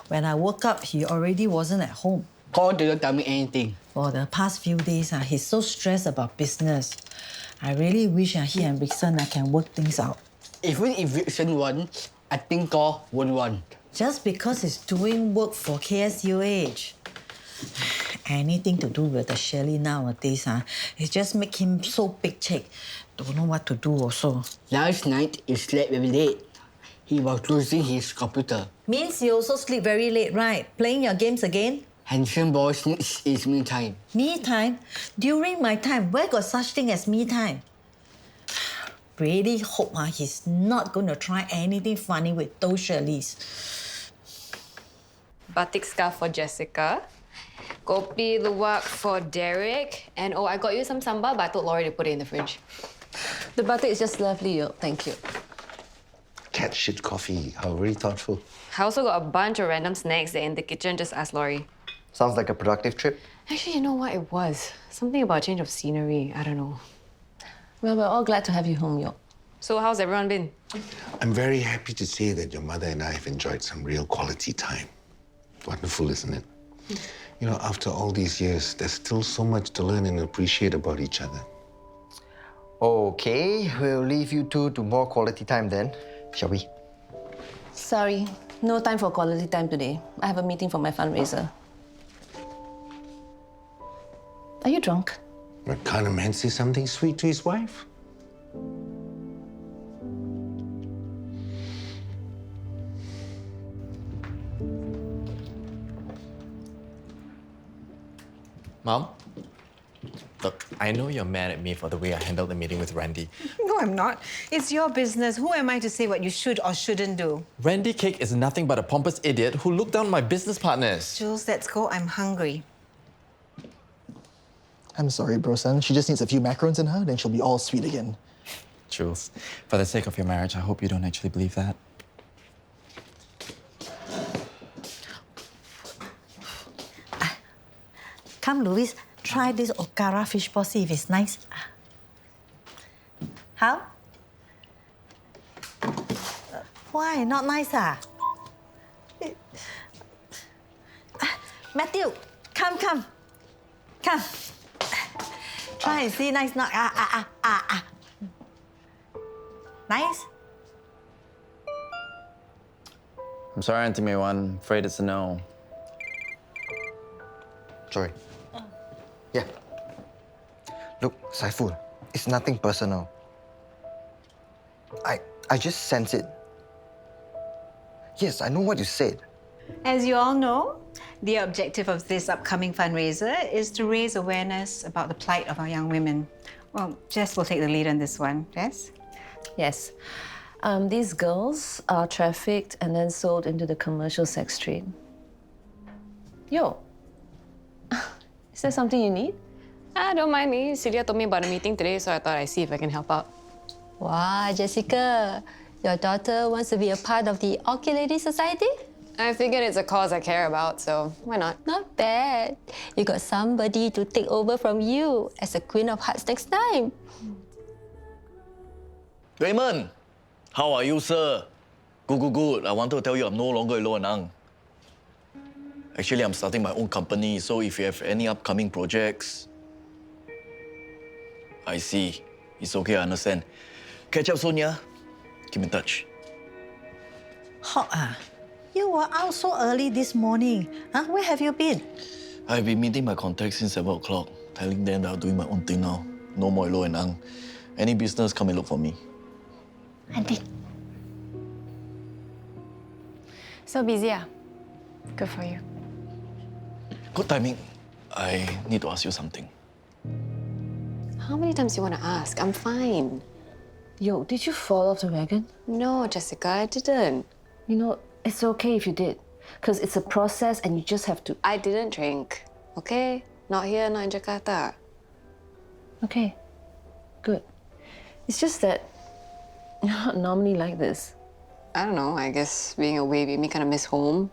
When I woke up, he already wasn't at home. Call didn't tell me anything. For the past few days, he's so stressed about business. I really wish he and Rickson can work things out. Even if Rickson won, I think Call won't won. Just because he's doing work for KSUH. Anything to do with the Shirley nowadays, it just make him so big-check. Don't know what to do also. Last night, he slept very late. He was using his computer. Means you also sleep very late, right? Playing your games again? Handsome boss needs his me time. Me time? During my time, where got such thing as me time? Really hope he's not going to try anything funny with those Shirleys. Batik scarf for Jessica. Kopi luwak for Derek. And I got you some sambal, but I told Laurie to put it in the fridge. The batik is just lovely, yo. Thank you. Cat shit coffee. How very thoughtful. I also got a bunch of random snacks there in the kitchen. Just ask Laurie. Sounds like a productive trip. Actually, you know what it was? Something about change of scenery. I don't know. Well, we're all glad to have you home, yo. So how's everyone been? I'm very happy to say that your mother and I have enjoyed some real quality time. Wonderful, isn't it? You know, after all these years, there's still so much to learn and appreciate about each other. Okay, we'll leave you two to more quality time then, shall we? Sorry, no time for quality time today. I have a meeting for my fundraiser. Are you drunk? But can't a man say something sweet to his wife? Mom? Look, I know you're mad at me for the way I handled the meeting with Randy. No, I'm not. It's your business. Who am I to say what you should or shouldn't do? Randy Cake is nothing but a pompous idiot who looked down on my business partners. Jules, let's go. I'm hungry. I'm sorry, bro, son. She just needs a few macarons in her, then she'll be all sweet again. Jules, for the sake of your marriage, I hope you don't actually believe that. Come, Louise, try this Okara fish ball, see if it's nice. How? Why? Not nice, Matthew, come. Come. Try and see nice, not Nice? I'm sorry, Auntie May Wan. I'm afraid it's a no. Sorry. Yeah. Look, Saiful, it's nothing personal. I just sense it. Yes, I know what you said. As you all know, the objective of this upcoming fundraiser is to raise awareness about the plight of our young women. Well, Jess will take the lead on this one. Jess? Yes. These girls are trafficked and then sold into the commercial sex trade. Yo, is there something you need? Don't mind me. Celia told me about a meeting today, so I thought I'd see if I can help out. Wow, Jessica, your daughter wants to be a part of the Orchid Lady Society? I figured it's a cause I care about, so why not? Not bad. You got somebody to take over from you as a Queen of Hearts next time. Raymond, how are you, sir? Good. I wanted to tell you I'm no longer in Lo Nang. Actually, I'm starting my own company, so if you have any upcoming projects... I see. It's okay, I understand. Catch up soon, yeah? Keep in touch. Hock, you were out so early this morning. Where have you been? I've been meeting my contacts since 7 o'clock, telling them that I'm doing my own thing now. No more Lo and Ang. Any business, come and look for me. Auntie. So busy, Good for you. Good timing. I need to ask you something. How many times do you want to ask? I'm fine. Yo, did you fall off the wagon? No, Jessica, I didn't. You know, it's okay if you did. Because it's a process and you just have to... I didn't drink, okay? Not here, not in Jakarta. Okay, good. It's just that you're not normally like this. I don't know, I guess being away made me kind of miss home.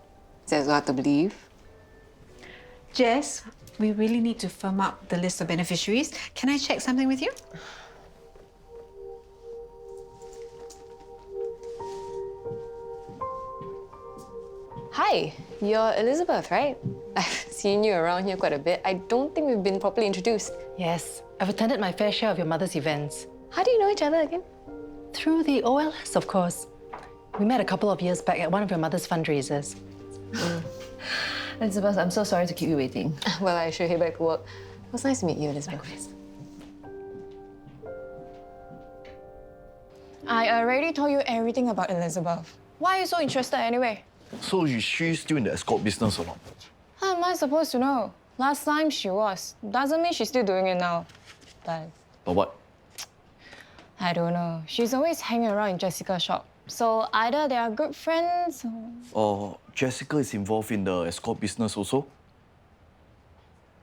That's hard to believe. Jess, we really need to firm up the list of beneficiaries. Can I check something with you? Hi, You're Elizabeth, right? I've seen you around here quite a bit. I don't think we've been properly introduced. Yes, I've attended my fair share of your mother's events. How do you know each other again? Through the OLS, of course. We met a couple of years back at one of your mother's fundraisers. Elizabeth, I'm so sorry to keep you waiting. Well, I should head back to work. It was nice to meet you, Elizabeth. I already told you everything about Elizabeth. Why are you so interested anyway? So is she still in the escort business or not? How am I supposed to know? Last time she was. Doesn't mean she's still doing it now. But But what? I don't know. She's always hanging around in Jessica's shop. So either they are good friends or... Or Jessica is involved in the escort business also?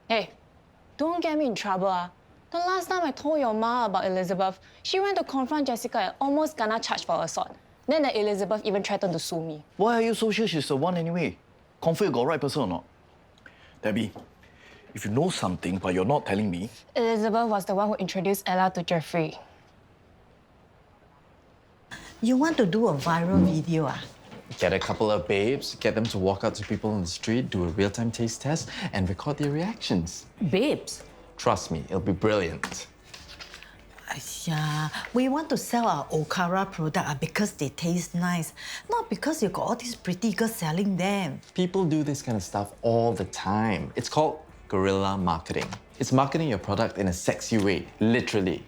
Hey, don't get me in trouble. The last time I told your ma about Elizabeth, she went to confront Jessica and almost gonna charge for assault. Then that Elizabeth even threatened to sue me. Why are you so sure she's the one anyway? Confirm you got right person or not? Debbie, if you know something but you're not telling me... Elizabeth was the one who introduced Ella to Jeffrey. You want to do a viral video, ah? Get a couple of babes, get them to walk out to people on the street, do a real-time taste test, and record their reactions. Babes? Trust me, it'll be brilliant. Yeah, we want to sell our Okara product because they taste nice, not because you got all these pretty girls selling them. People do this kind of stuff all the time. It's called guerrilla marketing. It's marketing your product in a sexy way, literally.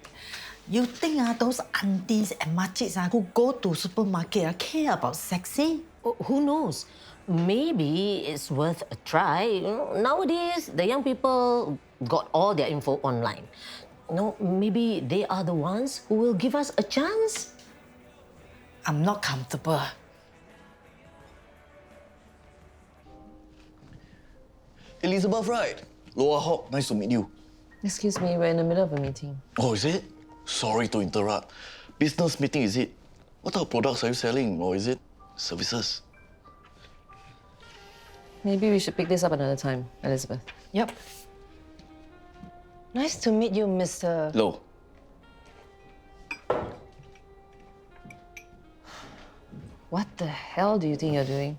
You think those aunties and machis who go to supermarket care about sexy? Who knows? Maybe it's worth a try. You know, nowadays, the young people got all their info online. You know, maybe they are the ones who will give us a chance. I'm not comfortable. Elizabeth, right? Ah Hock, nice to meet you. Excuse me, we're in the middle of a meeting. Oh, is it? Sorry to interrupt. Business meeting, is it? What type of products are you selling? Or is it services? Maybe we should pick this up another time, Elizabeth. Yep. Nice to meet you, Mr. Lo. What the hell do you think you're doing?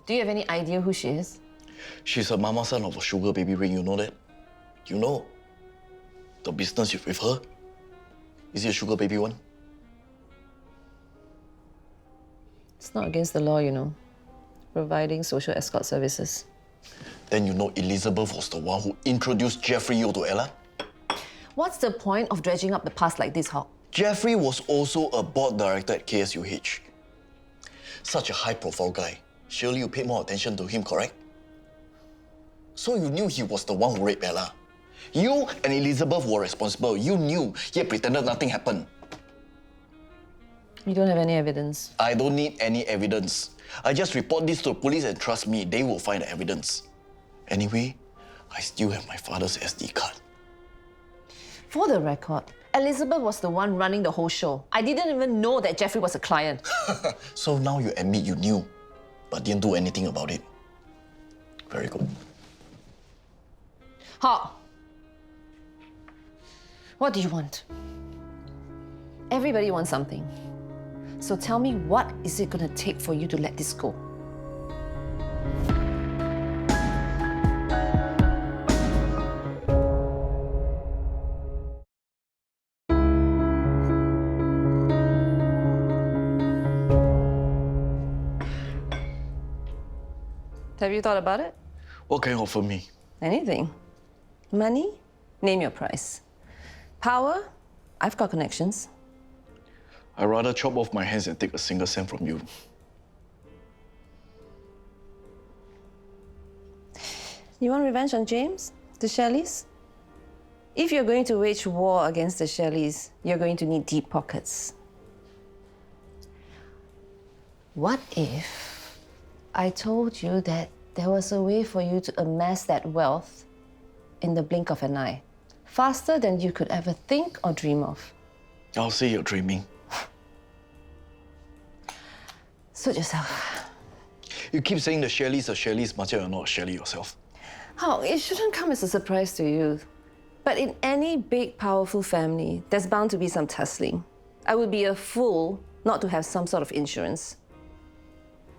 Do you have any idea who she is? She's a mama son of a sugar baby ring, you know that? You know? The business you with her? Is it a sugar baby one? It's not against the law, you know. Providing social escort services. Then you know Elizabeth was the one who introduced Jeffrey Yo to Ella? What's the point of dredging up the past like this, Hock? Jeffrey was also a board director at KSUH. Such a high-profile guy. Surely you paid more attention to him, correct? So you knew he was the one who raped Ella. You and Elizabeth were responsible. You knew, yet pretended nothing happened. You don't have any evidence. I don't need any evidence. I just report this to the police and trust me, they will find the evidence. Anyway, I still have my father's SD card. For the record, Elizabeth was the one running the whole show. I didn't even know that Jeffrey was a client. So now you admit you knew, but didn't do anything about it. Very good. Hock! What do you want? Everybody wants something. So tell me, what is it gonna take for you to let this go? Have you thought about it? What can you offer me? Anything. Money? Name your price. Power? I've got connections. I'd rather chop off my hands than take a single cent from you. You want revenge on James? The Shelleys? If you're going to wage war against the Shelleys, you're going to need deep pockets. What if I told you that there was a way for you to amass that wealth in the blink of an eye, faster than you could ever think or dream of? I'll say you're dreaming. Suit yourself. You keep saying the Shelleys, much you're not a Shelley yourself. Oh, it shouldn't come as a surprise to you. But in any big, powerful family, there's bound to be some tussling. I would be a fool not to have some sort of insurance.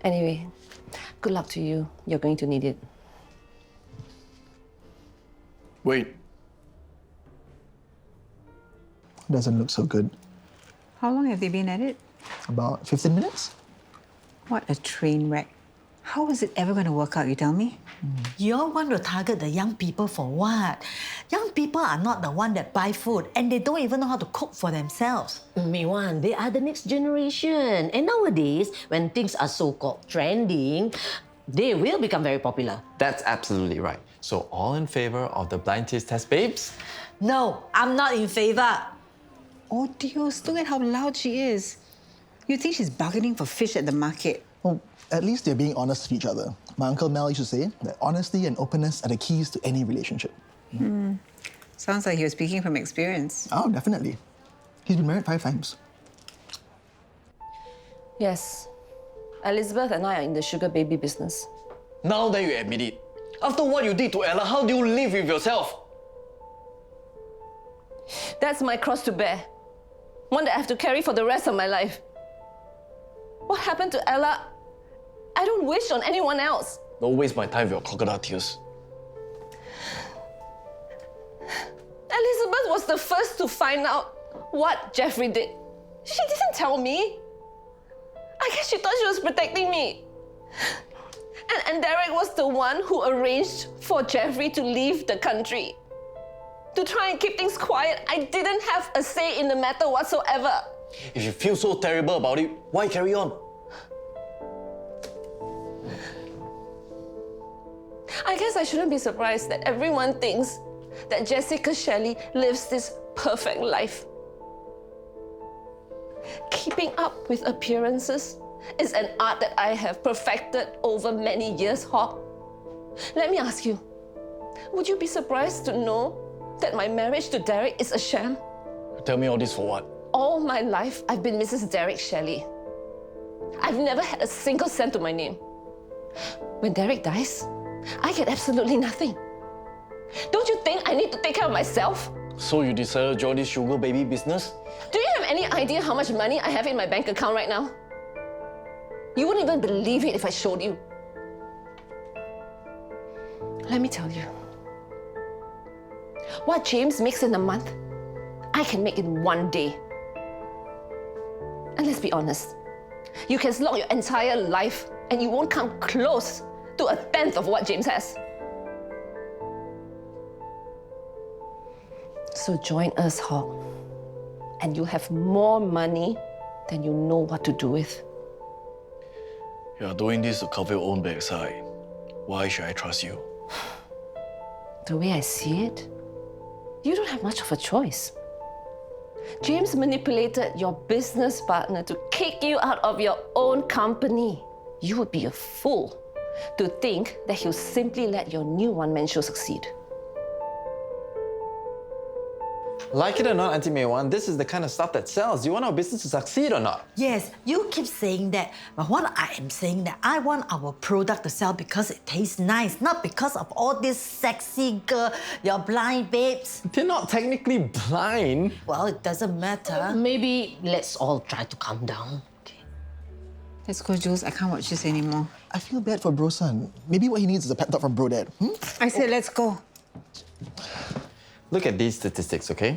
Anyway, good luck to you. You're going to need it. Wait, Doesn't look so good. How long have they been at it? About 15 minutes? What a train wreck. How is it ever going to work out, you tell me? You all want to target the young people for what? Young people are not the one that buy food and they don't even know how to cook for themselves. May Wan, they are the next generation. And nowadays, when things are so-called trending, they will become very popular. That's absolutely right. So all in favor of the blind taste test, babes? No, I'm not in favor. Oh, Dios, look at how loud she is. You think she's bargaining for fish at the market? Well, at least they're being honest with each other. My Uncle Mel used to say that honesty and openness are the keys to any relationship. Sounds like you're speaking from experience. Oh, definitely. He's been married 5 times. Yes, Elizabeth and I are in the sugar baby business. now that you admit it, after what you did to Ella, how do you live with yourself? That's my cross to bear. One that I have to carry for the rest of my life. What happened to Ella, I don't wish on anyone else. Don't waste my time with your crocodile tears. Elizabeth was the first to find out what Jeffrey did. She didn't tell me. I guess she thought she was protecting me. And Derek was the one who arranged for Jeffrey to leave the country. To try and keep things quiet, I didn't have a say in the matter whatsoever. If you feel so terrible about it, why carry on? I guess I shouldn't be surprised that everyone thinks that Jessica Shelley lives this perfect life. Keeping up with appearances is an art that I have perfected over many years, Hock. Let me ask you, would you be surprised to know that my marriage to Derek is a sham? Tell me all this for what? All my life, I've been Mrs. Derek Shelley. I've never had a single cent to my name. When Derek dies, I get absolutely nothing. Don't you think I need to take care of myself? So you decided to join this sugar baby business? Do you have any idea how much money I have in my bank account right now? You wouldn't even believe it if I showed you. Let me tell you. What James makes in a month, I can make in one day. And let's be honest, you can slog your entire life and you won't come close to 1/10 of what James has. So join us, Hock, and you'll have more money than you know what to do with. You are doing this to cover your own backside. Why should I trust you? The way I see it, you don't have much of a choice. James manipulated your business partner to kick you out of your own company. You would be a fool to think that he'll simply let your new one-man show succeed. Like it or not, Auntie May Wan, this is the kind of stuff that sells. Do you want our business to succeed or not? Yes, you keep saying that, but what I am saying that I want our product to sell because it tastes nice, not because of all this sexy girl, you're blind babes. They're not technically blind. Well, it doesn't matter. Maybe let's all try to calm down. Let's go, Jules. I can't watch this anymore. I feel bad for Bro-san. Maybe what he needs is a pep talk from Bro-dad. I said let's go. Look at these statistics, okay?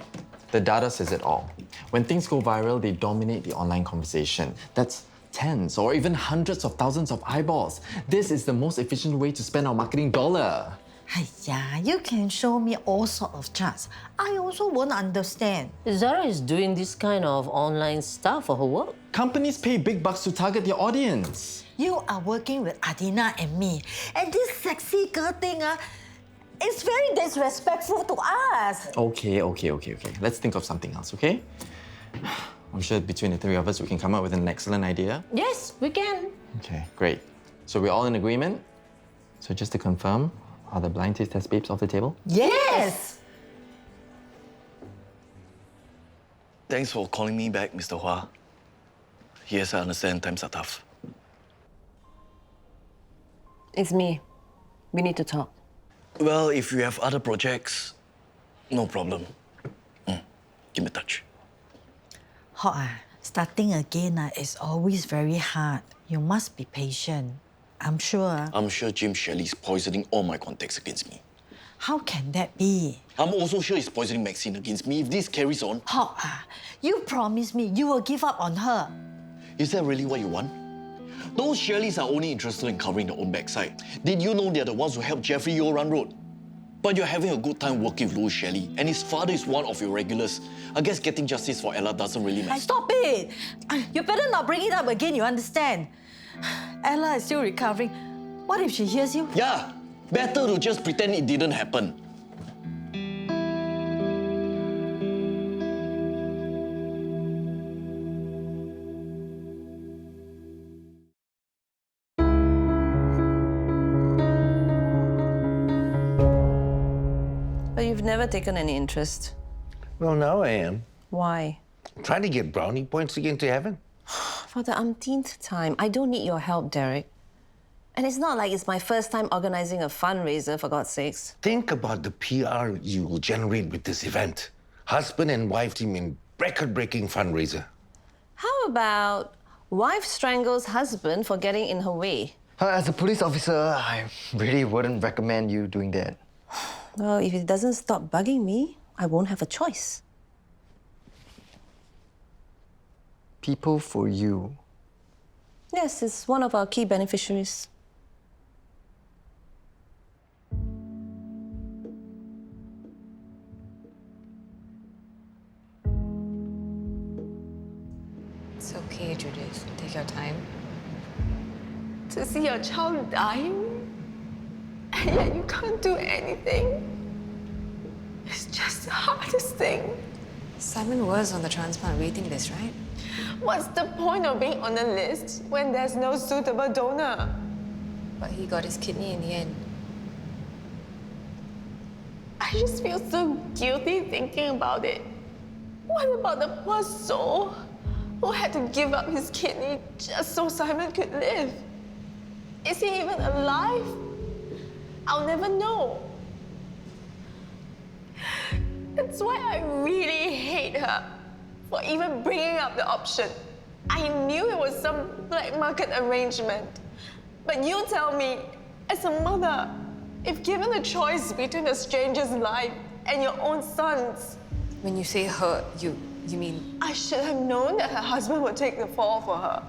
The data says it all. When things go viral, they dominate the online conversation. That's tens or even hundreds of thousands of eyeballs. This is the most efficient way to spend our marketing dollar. Hiya, you can show me all sorts of charts. I also won't understand. Zara is doing this kind of online stuff for her work. Companies pay big bucks to target their audience. You are working with Adina and me, and this sexy girl thing, it's very disrespectful to us. Okay. Let's think of something else, okay? I'm sure between the three of us, we can come up with an excellent idea. Yes, we can. Okay, great. So we're all in agreement? So just to confirm, are the blind taste test babes off the table? Yes! Thanks for calling me back, Mr. Hua. Yes, I understand times are tough. It's me. We need to talk. Well, if you have other projects, no problem. Give me a touch. Hock, starting again is always very hard. You must be patient. I'm sure. I'm sure Jim Shelley's poisoning all my contacts against me. How can that be? I'm also sure he's poisoning Maxine against me if this carries on. Hock, you promised me you will give up on her. Is that really what you want? Those Shirleys are only interested in covering their own backside. Did you know they're the ones who helped Jeffrey Yeo run road? But you're having a good time working with Louis Shelley, and his father is one of your regulars. I guess getting justice for Ella doesn't really matter. Stop it! You better not bring it up again, you understand? Ella is still recovering. What if she hears you? Yeah, better to just pretend it didn't happen. But you've never taken any interest. Well, now I am. Why? Trying to get brownie points to get into heaven. For the umpteenth time, I don't need your help, Derek. And it's not like it's my first time organizing a fundraiser, for God's sakes. Think about the PR you will generate with this event. Husband and wife team in record-breaking fundraiser. How about wife strangles husband for getting in her way? As a police officer, I really wouldn't recommend you doing that. Well, if it doesn't stop bugging me, I won't have a choice. People for You. Yes, it's one of our key beneficiaries. It's okay, Judith. Take your time. To see your child dying, and yet you can't do anything. It's just the hardest thing. Simon was on the transplant waiting list, right? What's the point of being on the list when there's no suitable donor? But he got his kidney in the end. I just feel so guilty thinking about it. What about the poor soul who had to give up his kidney just so Simon could live? Is he even alive? I'll never know. That's why I really hate her for even bringing up the option. I knew it was some black market arrangement. But you tell me, as a mother, if given a choice between a stranger's life and your own son's... When you say her, you mean... I should have known that her husband would take the fall for her.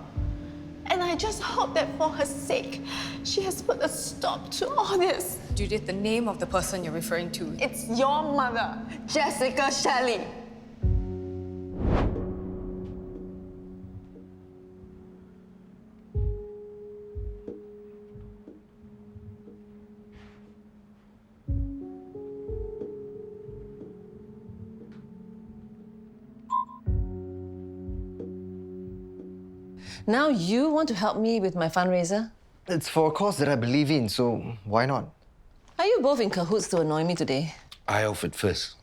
And I just hope that for her sake, she has put a stop to all this. Judith, the name of the person you're referring to... It's your mother, Jessica Shelley. Now you want to help me with my fundraiser? It's for a cause that I believe in, so why not? Are you both in cahoots to annoy me today? I offered first.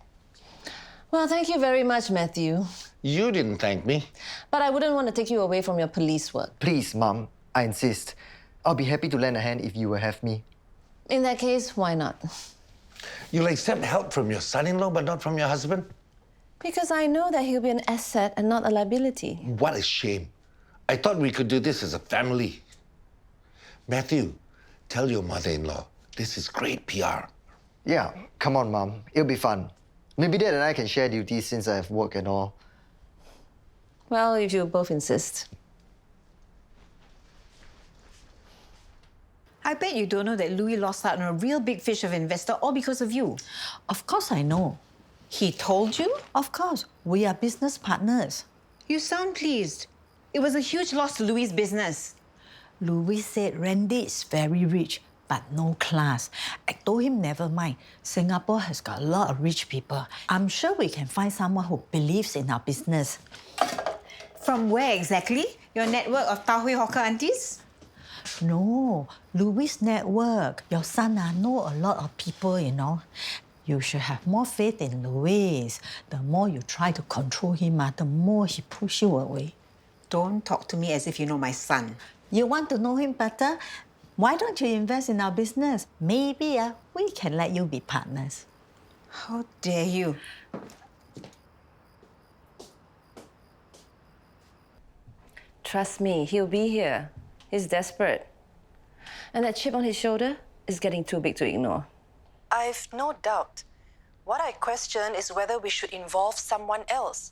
Well, thank you very much, Matthew. You didn't thank me. But I wouldn't want to take you away from your police work. Please, Mum, I insist. I'll be happy to lend a hand if you will have me. In that case, why not? You'll accept help from your son-in-law, but not from your husband? Because I know that he'll be an asset and not a liability. What a shame. I thought we could do this as a family. Matthew, tell your mother-in-law, this is great PR. Yeah, come on, Mum. It'll be fun. Maybe Dad and I can share duties since I have work and all. Well, if you both insist. I bet you don't know that Louis lost out on a real big fish of investor all because of you. Of course I know. He told you? Of course. We are business partners. You sound pleased. It was a huge loss to Louis' business. Louis said Randy is very rich, but no class. I told him never mind. Singapore has got a lot of rich people. I'm sure we can find someone who believes in our business. From where exactly? Your network of Tau Hui hawker aunties? No, Louis' network. Your son know a lot of people, you know. You should have more faith in Louis. The more you try to control him, the more he pushes you away. Don't talk to me as if you know my son. You want to know him better? Why don't you invest in our business? Maybe we can let you be partners. How dare you? Trust me, he'll be here. He's desperate. And that chip on his shoulder is getting too big to ignore. I've no doubt. What I question is whether we should involve someone else.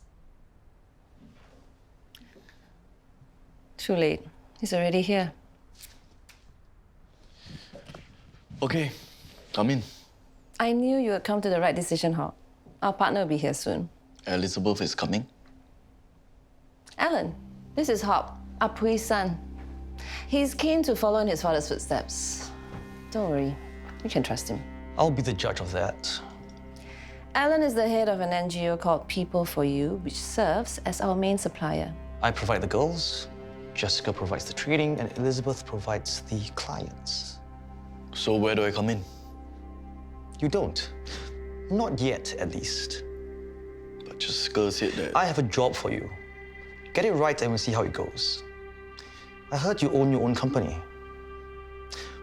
Too late. He's already here. Okay, come in. I knew you would come to the right decision, Hock. Our partner will be here soon. Elizabeth is coming. Alan, this is Hock, Apui's son. He's keen to follow in his father's footsteps. Don't worry, you can trust him. I'll be the judge of that. Alan is the head of an NGO called People for You, which serves as our main supplier. I provide the girls, Jessica provides the trading, and Elizabeth provides the clients. So where do I come in? You don't. Not yet, at least. But Jessica said that... I have a job for you. Get it right and we'll see how it goes. I heard you own your own company.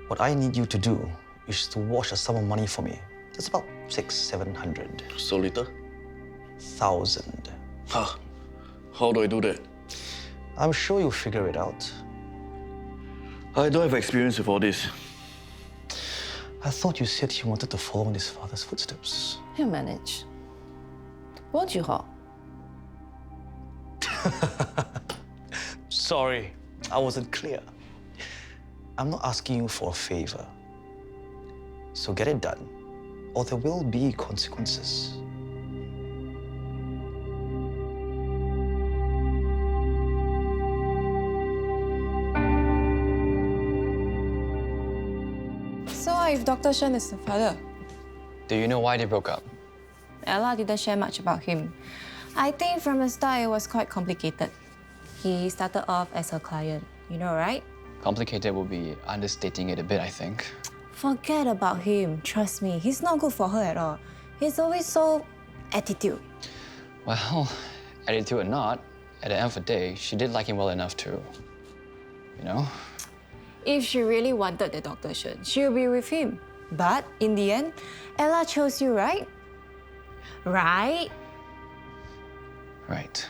What I need you to do is to wash a sum of money for me. It's about 700. So little? 1,000. Huh. How do I do that? I'm sure you'll figure it out. I don't have experience with all this. I thought you said you wanted to follow in his father's footsteps. He'll manage. Won't you, Hock? Sorry, I wasn't clear. I'm not asking you for a favor. So get it done, or there will be consequences. So if Dr. Shen is the father? Do you know why they broke up? Ella didn't share much about him. I think from the start it was quite complicated. He started off as her client, you know, right? Complicated would be understating it a bit, I think. Forget about him, trust me. He's not good for her at all. He's always so attitude. Well, attitude or not, at the end of the day, she did like him well enough to, you know? If she really wanted the Dr. Shen, she'll be with him. But in the end, Ella chose you, right? Right? Right.